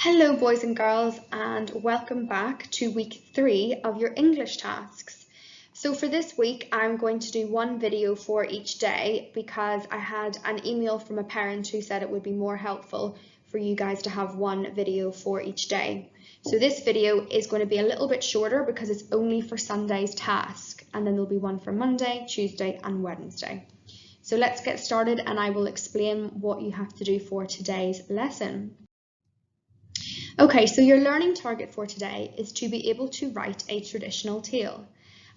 Hello boys and girls, and welcome back to week 3 of your English tasks. So for this week I'm going to do one video for each day because I had an email from a parent who said it would be more helpful for you guys to have one video for each day. So this video is going to be a little bit shorter because it's only for Sunday's task, and then there'll be one for Monday, Tuesday and Wednesday. So let's get started and I will explain what you have to do for today's lesson. Okay, so your learning target for today is to be able to write a traditional tale.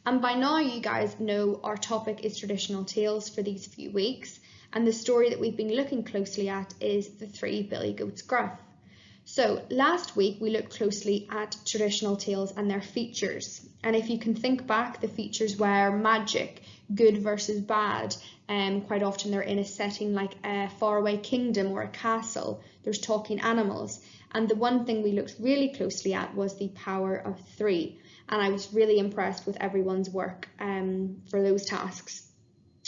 And by now you guys know our topic is traditional tales for these few weeks, and the story that we've been looking closely at is The Three Billy Goats Gruff. So last week we looked closely at traditional tales and their features. And if you can think back, the features were magic, good versus bad. Quite often they're in a setting like a faraway kingdom or a castle. There's talking animals. And the one thing we looked really closely at was the power of 3. And I was really impressed with everyone's work for those tasks.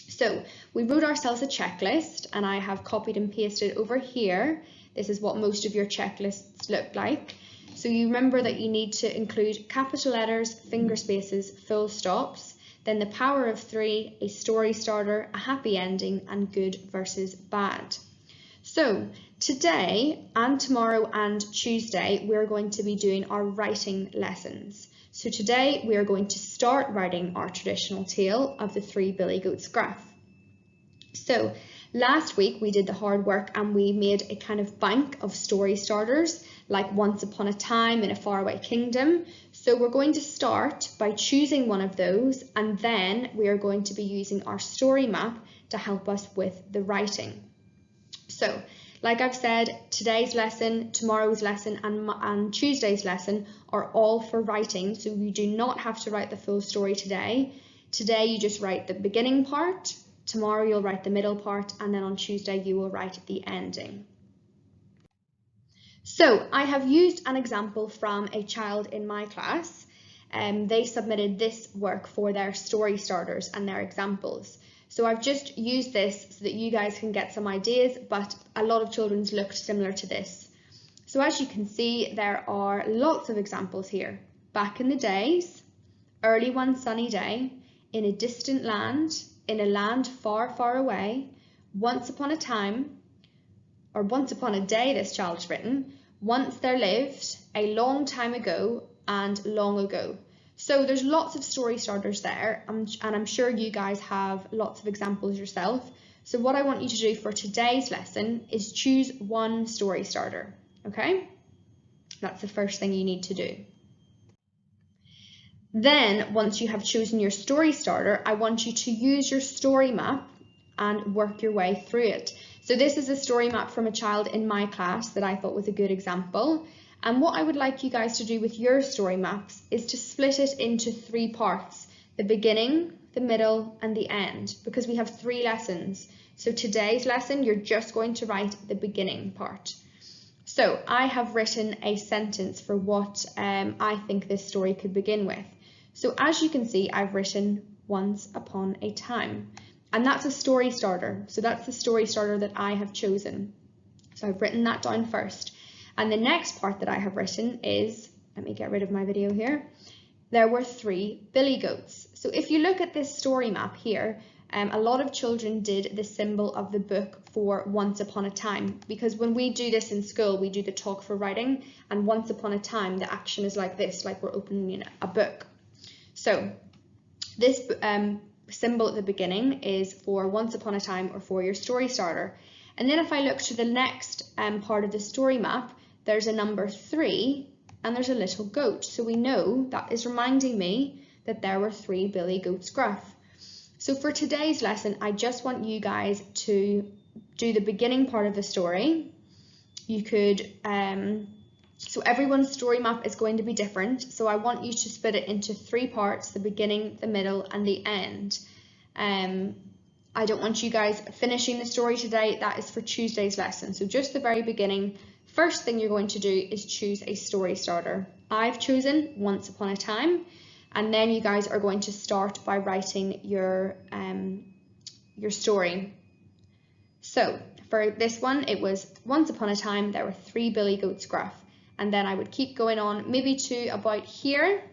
So we wrote ourselves a checklist, and I have copied and pasted over here. This is what most of your checklists look like. So you remember that you need to include capital letters, finger spaces, full stops, then the power of 3, a story starter, a happy ending, and good versus bad. So today and tomorrow and Tuesday, we're going to be doing our writing lessons. So today we are going to start writing our traditional tale of The Three Billy Goats Gruff. So last week we did the hard work and we made a kind of bank of story starters, like Once Upon a Time in a Faraway Kingdom. So we're going to start by choosing one of those, and then we are going to be using our story map to help us with the writing. So, like I've said, today's lesson, tomorrow's lesson and Tuesday's lesson are all for writing, so you do not have to write the full story today. Today you just write the beginning part, tomorrow you'll write the middle part, and then on Tuesday you will write the ending. So I have used an example from a child in my class. They submitted this work for their story starters and their examples. So I've just used this so that you guys can get some ideas, but a lot of children's looked similar to this. So as you can see, there are lots of examples here. Back in the days, early one sunny day, in a distant land, in a land far, far away, once upon a time, or once upon a day this child's written, once there lived, a long time ago and long ago. So there's lots of story starters there, and I'm sure you guys have lots of examples yourself. So what I want you to do for today's lesson is choose one story starter, okay? That's the first thing you need to do. Then, once you have chosen your story starter, I want you to use your story map and work your way through it. So this is a story map from a child in my class that I thought was a good example. And what I would like you guys to do with your story maps is to split it into 3 parts: the beginning, the middle, and the end, because we have 3 lessons. So today's lesson, you're just going to write the beginning part. So I have written a sentence for what I think this story could begin with. So as you can see, I've written once upon a time, and that's a story starter. So that's the story starter that I have chosen. So I've written that down first. And the next part that I have written is, let me get rid of my video here, there were 3 billy goats. So if you look at this story map here, a lot of children did the symbol of the book for Once Upon a Time, because when we do this in school, we do the talk for writing, and once upon a time, the action is like this, like we're opening a book. So this symbol at the beginning is for Once Upon a Time or for your story starter. And then if I look to the next part of the story map, there's a number 3 and there's a little goat. So we know that is reminding me that there were 3 billy goats gruff. So for today's lesson, I just want you guys to do the beginning part of the story. You could, so everyone's story map is going to be different. So I want you to split it into 3 parts: the beginning, the middle, and the end. I don't want you guys finishing the story today. That is for Tuesday's lesson. So just the very beginning. First thing you're going to do is choose a story starter. I've chosen Once Upon a Time, and then you guys are going to start by writing your story. So for this one, it was Once Upon a Time there were 3 billy goats gruff, and then I would keep going on maybe to about here,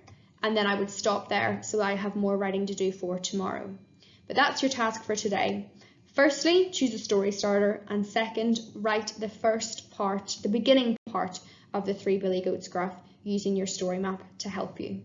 and then I would stop there so I have more writing to do for tomorrow. But that's your task for today. Firstly, choose a story starter, and second, write the first part, the beginning part of the Three Billy Goats graph using your story map to help you.